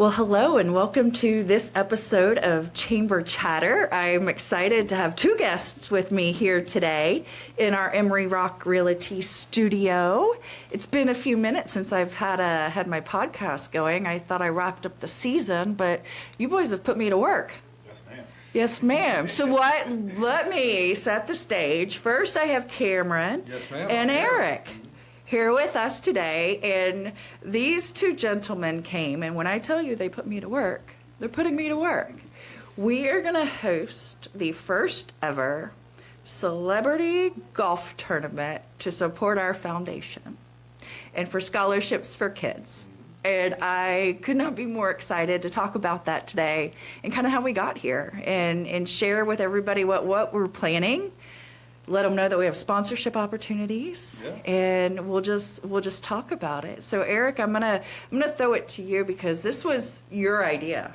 Well, hello and welcome to this episode of Chamber Chatter. I'm excited to have two guests with me here today in our Emery Rock Realty studio. It's been a few minutes since I've had my podcast going. I thought I wrapped up the season, but you boys have put me to work. Yes, ma'am. Yes, ma'am. So let me set the stage. First, I have Cameron Yes, ma'am. and Eric here with us today, and these two gentlemen came, and when I tell you they put me to work, they're putting me to work. We are going to host the first ever celebrity golf tournament to support our foundation and for scholarships for kids. And I could not be more excited to talk about that today and kind of how we got here and share with everybody what we're planning. Let them know that we have sponsorship opportunities, and we'll just talk about it. So, Eric, I'm gonna throw it to you because this was your idea.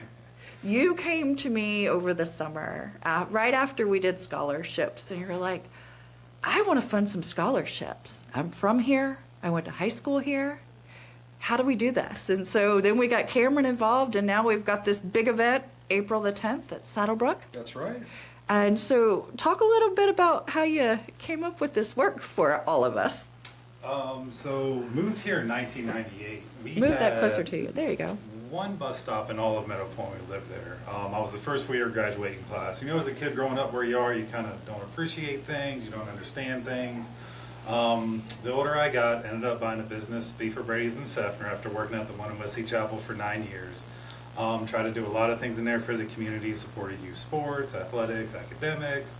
You came to me over the summer, right after we did scholarships, and you're like, I want to fund some scholarships. I'm from here. I went to high school here. How do we do this? And so then we got Cameron involved, and now we've got this big event, April the 10th at Saddlebrook. That's right. And so talk a little bit about how you came up with this work for all of us. So moved here in 1998. Move that closer to you. There you go. One bus stop in all of Meadow Point. We lived there. I was the first four-year graduating class. You know, as a kid growing up where you are, you kind of don't appreciate things. You don't understand things. The older I got, ended up buying a business, Beefer Brady's in Seffner, after working at the one in Wesley Chapel for 9 years. Tried to do a lot of things in there for the community, supported youth sports, athletics, academics.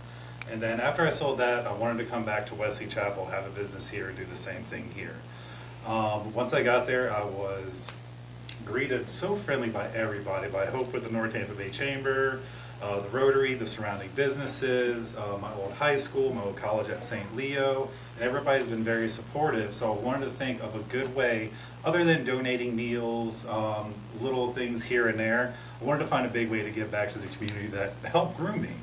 And then after I sold that, I wanted to come back to Wesley Chapel, have a business here, and do the same thing here. Once I got there, I was greeted so friendly by everybody, by Hope with the North Tampa Bay Chamber, the Rotary, the surrounding businesses, my old high school, my old college at St. Leo, and everybody's been very supportive. So I wanted to think of a good way, other than donating meals, little things here and there. I wanted to find a big way to give back to the community that helped groom me,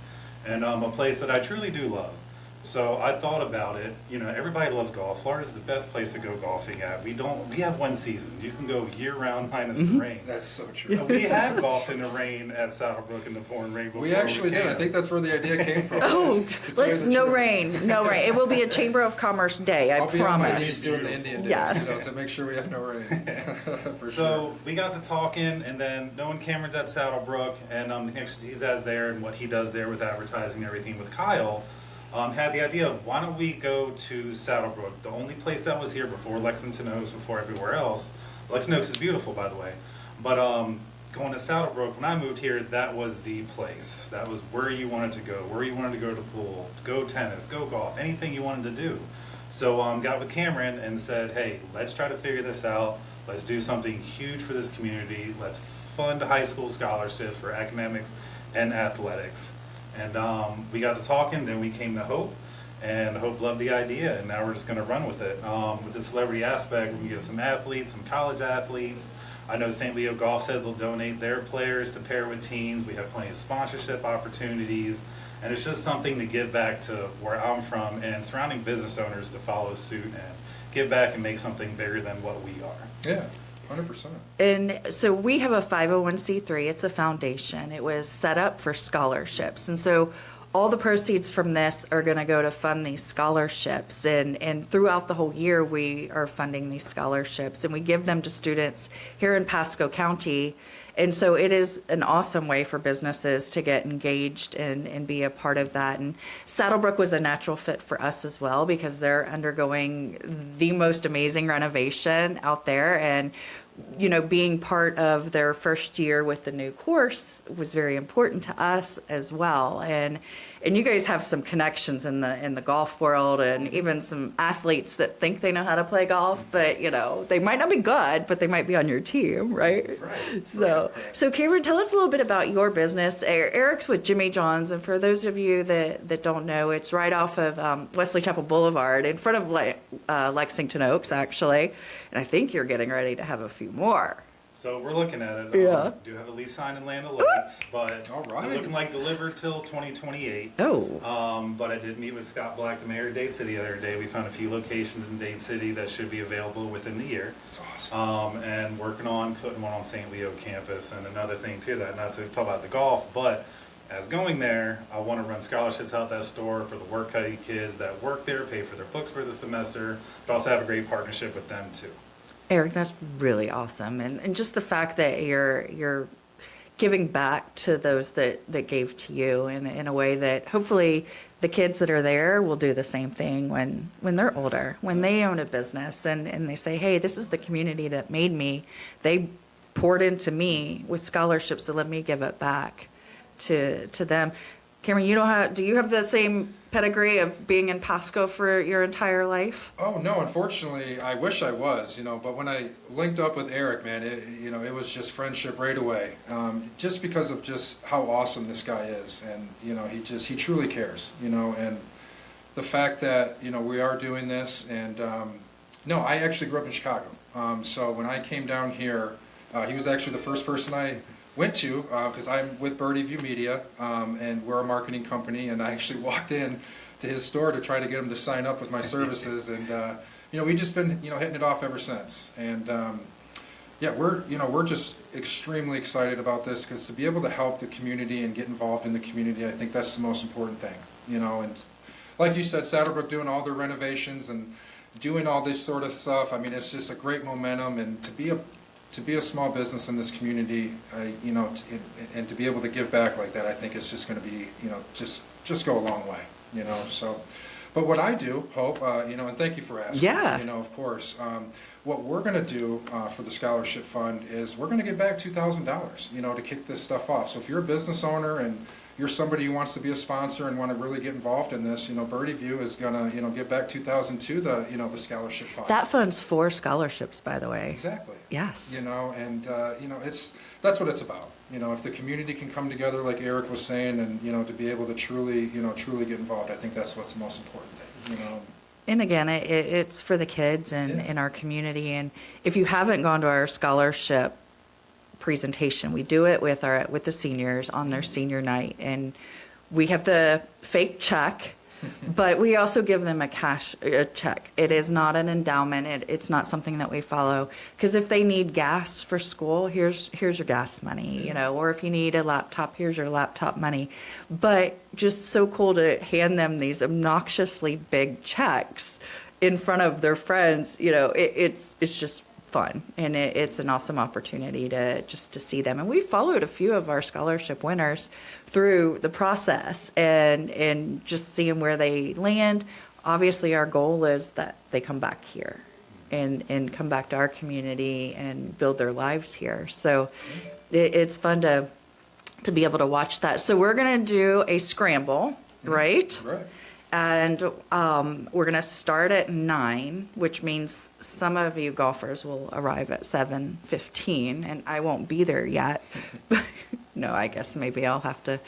and a place that I truly do love. So I thought about it. You know, everybody loves golf. Florida's the best place to go golfing at. We have one season. You can go year-round minus the rain. That's so true. We have golfed in the rain at Saddlebrook in the pouring rain before. We actually did. I think that's where the idea came from. Oh, no rain. It will be a Chamber of Commerce day, I I'll be on my promise. knees doing the Indian dance, Yes. to make sure we have no rain. For So sure. we got to talking, and then knowing Cameron's at Saddlebrook and the connections he has there and what he does there with advertising and everything with Kyle, had the idea of why don't we go to Saddlebrook, the only place that was here before Lexington Oaks, before everywhere else. Lexington Oaks is beautiful, by the way, but going to Saddlebrook, when I moved here, that was the place. That was where you wanted to go, to pool, go tennis, go golf, anything you wanted to do. So got with Cameron and said, hey, let's try to figure this out. Let's do something huge for this community. Let's fund high school scholarships for academics and athletics. And we got to talking, then we came to Hope, and Hope loved the idea, and now we're just going to run with it. With the celebrity aspect, we're going to get some athletes, some college athletes. I know St. Leo Golf said they'll donate their players to pair with teams. We have plenty of sponsorship opportunities, and it's just something to give back to where I'm from and surrounding business owners to follow suit and give back and make something bigger than what we are. Yeah. 100%. And so we have a 501c3. It's a foundation. It was set up for scholarships. And so all the proceeds from this are going to go to fund these scholarships. And throughout the whole year, we are funding these scholarships. And we give them to students here in Pasco County. And so it is an awesome way for businesses to get engaged and be a part of that. And Saddlebrook was a natural fit for us as well because they're undergoing the most amazing renovation out there. And, you know, being part of their first year with the new course was very important to us as well. And you guys have some connections in the golf world and even some athletes that think they know how to play golf, but, you know, they might not be good, but they might be on your team, right? Right. So Cameron, tell us a little bit about your business. Eric's with Jimmy John's, and for those of you that don't know, it's right off of Wesley Chapel Boulevard in front of Lexington Oaks, actually. And I think you're getting ready to have a few more. So we're looking at it. Yeah. Do have a lease signed in Land O'Lakes, but All right. it's looking like delivered till 2028. Oh. But I did meet with Scott Black, the mayor of Dade City, the other day. We found a few locations in Dade City that should be available within the year. That's awesome. And working on putting one on St. Leo campus. And another thing too, that not to talk about the golf, but as going there, I want to run scholarships out that store for the work study kids that work there, pay for their books for the semester, but also have a great partnership with them too. Eric, that's really awesome. And just the fact that you're giving back to those that gave to you in a way that hopefully the kids that are there will do the same thing when they're older, when they own a business and they say, hey, this is the community that made me. They poured into me with scholarships to let me give it back to them. Cameron, do you have the same pedigree of being in Pasco for your entire life? Oh no, unfortunately, I wish I was, but when I linked up with Eric, man, it was just friendship right away. Just because of just how awesome this guy is, and he truly cares, and the fact that we are doing this, and no, I actually grew up in Chicago, so when I came down here, he was actually the first person I went to, because I'm with Birdie View Media, and we're a marketing company, and I actually walked in to his store to try to get him to sign up with my services, and we've just been hitting it off ever since, and yeah, we're just extremely excited about this, because to be able to help the community and get involved in the community, I think that's the most important thing, and like you said, Saddlebrook doing all their renovations and doing all this sort of stuff, I mean, it's just a great momentum, and to be a small business in this community, and to be able to give back like that, I think it's just going to be, just go a long way, so. But what I do, Hope, and thank you for asking. Yeah. Of course, what we're going to do for the scholarship fund is we're going to give back $2,000, to kick this stuff off. So if you're a business owner and you're somebody who wants to be a sponsor and want to really get involved in this, Birdie View is going to, give back $2,000 to the scholarship fund. That fund's for scholarships, by the way. Exactly. Yes. That's what it's about. If the community can come together, like Eric was saying, and to be able to truly get involved, I think that's what's the most important thing. And again, it's for the kids and in our community. And if you haven't gone to our scholarship presentation, we do it with the seniors on their senior night, and we have the fake check. But we also give them a check. It is not an endowment. It's not something that we follow. Because if they need gas for school, here's your gas money, or if you need a laptop, here's your laptop money. But just so cool to hand them these obnoxiously big checks in front of their friends. It's just fun, and it's an awesome opportunity to see them. And we followed a few of our scholarship winners through the process and just seeing where they land. Obviously, our goal is that they come back here and come back to our community and build their lives here. So it's fun to be able to watch that. So we're going to do a scramble, right? Right. And we're going to start at 9, which means some of you golfers will arrive at 7:15, and I won't be there yet. No, I guess maybe I'll have to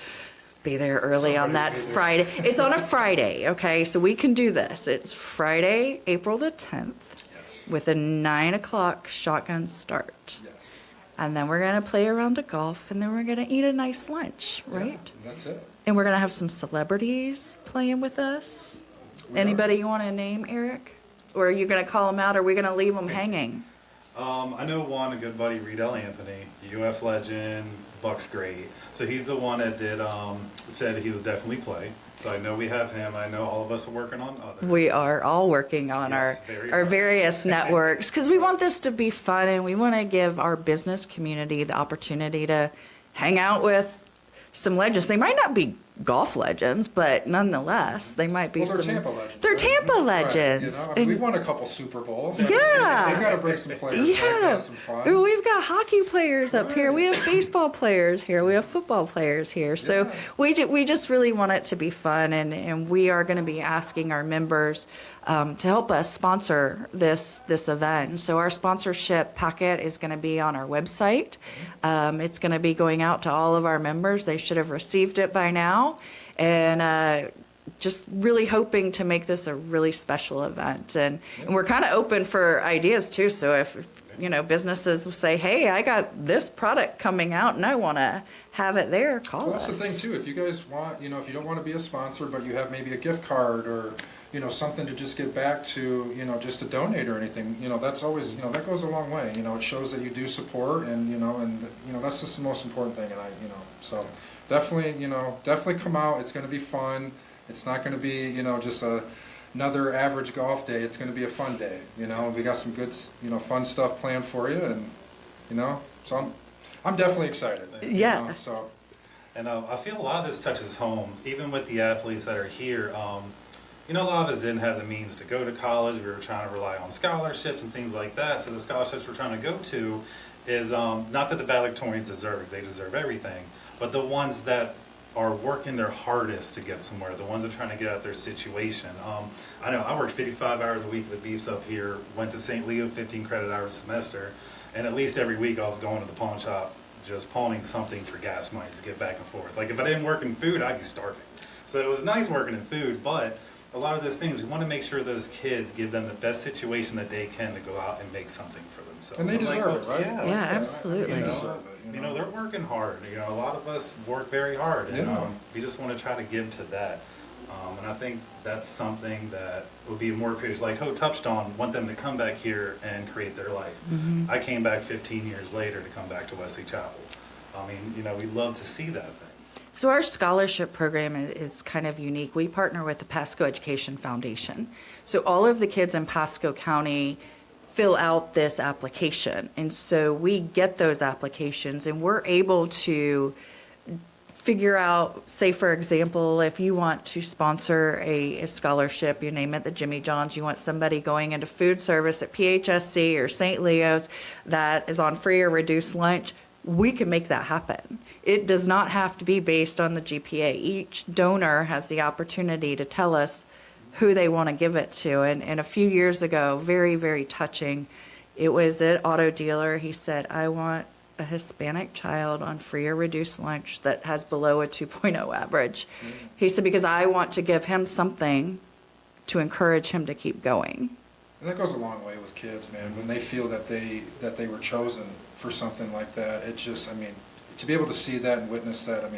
be there early on that Friday. It's on a Friday, okay? So we can do this. It's Friday, April the 10th, Yes. with a 9 o'clock shotgun start. Yes. And then we're going to play a round of golf, and then we're going to eat a nice lunch, right? Yeah, that's it. And we're going to have some celebrities playing with us. We Anybody you want to name, Eric? Or are you going to call them out, or are we going to leave them hanging? I know one, a good buddy, Reedell Anthony, UF legend, Buck's great. So he's the one that said he was definitely play. So I know we have him. I know all of us are working on others. We are all working on Yes, very our much. various networks, because we want this to be fun, and we want to give our business community the opportunity to hang out with some legends. They might not be golf legends, but nonetheless, they might be Well, they're some. Tampa legends. They're right? Tampa Right, legends. And- we've won a couple Super Bowls. Yeah. They've got to bring some players back to have some fun. We've got hockey players up here. We have baseball players here. We have football players here. So Yeah. we just really want it to be fun, and we are going to be asking our members to help us sponsor this event. So our sponsorship packet is going to be on our website. It's going to be going out to all of our members. They should have received it by now. And just really hoping to make this a really special event. And we're kind of open for ideas too. So if businesses will say, hey, I got this product coming out and I want to have it there, call Well, us. that's the thing too, if you guys want, if you don't want to be a sponsor, but you have maybe a gift card or, something to just give back to, just to donate or anything, that's always, that goes a long way. It shows that you do support and, that's just the most important thing. And so definitely come out. It's going to be fun. It's not going to be, just another average golf day. It's going to be a fun day. We got some good, fun stuff planned for you, and so I'm definitely excited. Yeah. So. And I feel a lot of this touches home, even with the athletes that are here. A lot of us didn't have the means to go to college. We were trying to rely on scholarships and things like that. So the scholarships we're trying to go to is not that the valedictorians deserve it, they deserve everything, but the ones that are working their hardest to get somewhere, the ones that are trying to get out their situation. I know I worked 55 hours a week at the Beefs up here, went to St. Leo 15 credit hours a semester, and at least every week I was going to the pawn shop just pawning something for gas money to get back and forth. Like if I didn't work in food, I'd be starving. So it was nice working in food, but a lot of those things, we want to make sure those kids give them the best situation that they can to go out and make something for themselves. And they deserve it, right? Yeah, absolutely. They deserve it. They're working hard. A lot of us work very hard, and Yeah. we just want to try to give to that. And I think that's something that would be more appreciated. Like Ho touched on, want them to come back here and create their life. Mm-hmm. I came back 15 years later to come back to Wesley Chapel. We love to see that thing. So our scholarship program is kind of unique. We partner with the Pasco Education Foundation. So all of the kids in Pasco County fill out this application. And so we get those applications and we're able to figure out, say for example, if you want to sponsor a scholarship, you name it the Jimmy John's, you want somebody going into food service at PHSC or St. Leo's that is on free or reduced lunch, we can make that happen. It does not have to be based on the GPA. Each donor has the opportunity to tell us who they want to give it to. And a few years ago, very, very touching, it was an auto dealer. He said, I want a Hispanic child on free or reduced lunch that has below a 2.0 average. He said, because I want to give him something to encourage him to keep going. And that goes a long way with kids, man. When they feel that they were chosen for something like that, it just, to be able to see that and witness that,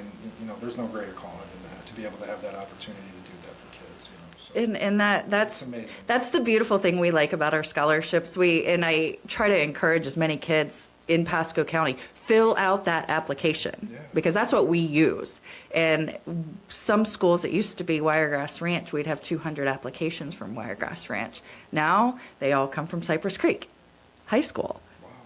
there's no greater calling than that, to be able to have that opportunity to do that for kids, So. And that's amazing. That's the beautiful thing we like about our scholarships. I try to encourage as many kids in Pasco County, fill out that application, Yeah. because that's what we use. And some schools, it used to be Wiregrass Ranch, we'd have 200 applications from Wiregrass Ranch. Now they all come from Cypress Creek High School.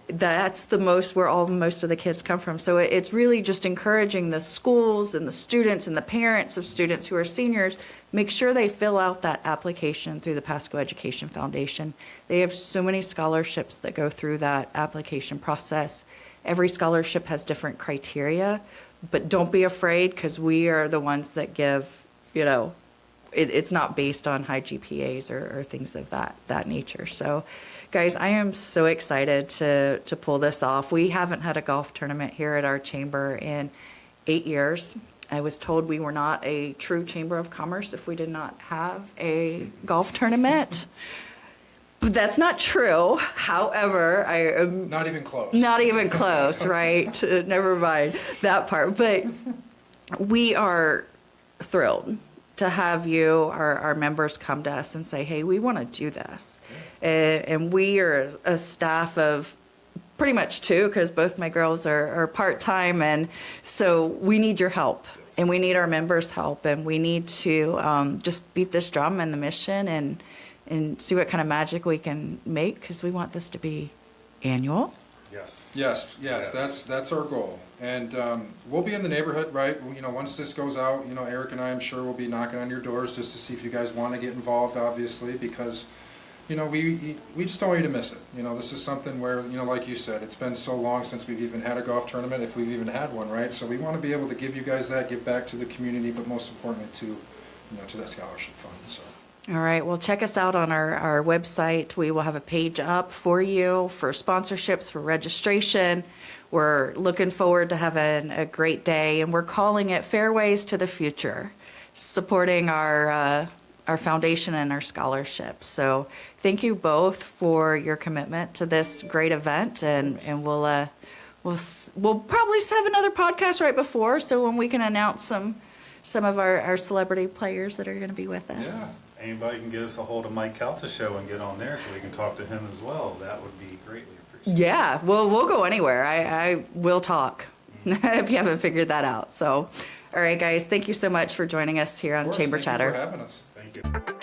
That's where most of the kids come from. So it's really just encouraging the schools and the students and the parents of students who are seniors, make sure they fill out that application through the Pasco Education Foundation. They have so many scholarships that go through that application process. Every scholarship has different criteria, but don't be afraid, because we are the ones that give, it's not based on high GPAs or things of that nature. So guys, I am so excited to pull this off. We haven't had a golf tournament here at our chamber in 8 years. I was told we were not a true chamber of commerce if we did not have a golf tournament. But that's not true. However, I am Not even close. not even close, right? Never mind that part. But we are thrilled to have you, our members, come to us and say, hey, we want to do this. And we are a staff of pretty much two, because both my girls are part-time, and so we need your help, and we need our members' help, and we need to just beat this drum and the mission and see what kind of magic we can make, because we want this to be annual. Yes. That's our goal. And we'll be in the neighborhood, right? Once this goes out, Eric and I, I'm sure, will be knocking on your doors just to see if you guys want to get involved, obviously, because we just don't want you to miss it. This is something where, like you said, it's been so long since we've even had a golf tournament, if we've even had one, right? So we want to be able to give you guys that, give back to the community, but most importantly to that scholarship fund. So. All right, well, check us out on our website. We will have a page up for you for sponsorships, for registration. We're looking forward to having a great day, and we're calling it Fairways to the Future, supporting our our foundation and our scholarships. So thank you both for your commitment to this great event, and we'll probably have another podcast right before, so when we can announce some of our celebrity players that are going to be with us. Yeah. Anybody can get us a hold of Mike Calta's show and get on there so we can talk to him as well. That would be greatly appreciated. Yeah, we'll go anywhere. I will talk if you haven't figured that out. So, all right, guys, thank you so much for joining us here on Of course, Chamber thank Chatter. you for having us. Thank you.